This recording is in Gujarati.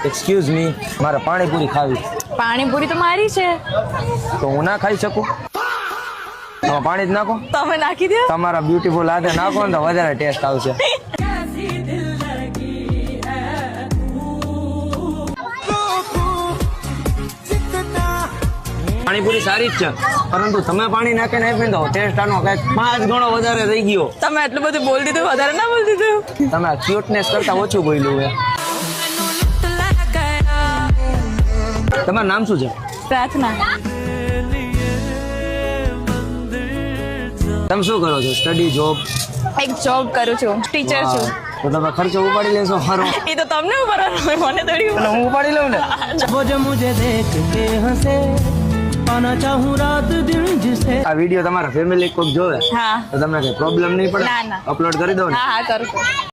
એક્સક્યુઝ મી, મારે પાણીપુરી ખાવી. પાણીપુરી તો મારી છે. તો હું ના ખાઈ શકું? તો પાણી જ નાખો. તમે નાખી દો. તમારા બ્યુટીફુલ હાથે નાખો ને તો વધારે ટેસ્ટ આવશે. પાણીપુરી સારી જ છે, પરંતુ તમે પાણી નાખીને આપી દો ટેસ્ટ આનો કઈક 5 ગણો વધારે થઈ ગયો. તમે એટલું બધું બોલ દીધું, વધારે ના બોલ દીધું. તમે આ ક્યુટનેસ કરતા ઓછું બોલ્યું છે. તમારું નામ શું છે? પ્રાર્થના. તમે શું કરો છો? Study, job? એક જોબ કરું છું, ટીચર છું. તો તમે ખર્ચો ઉપાડી લેશો ખરો? એ તો તમને ઉપાડવાનો હોય, મને થોડી અને હું ઉપાડી લઉં ને. આ વિડીયો તમારા ફેમિલી કોક જોવે હા. તો તમને કઈ પ્રોબ્લેમ નહીં પડે? ના, ના. અપલોડ કરી દો ને. હા કરું છું.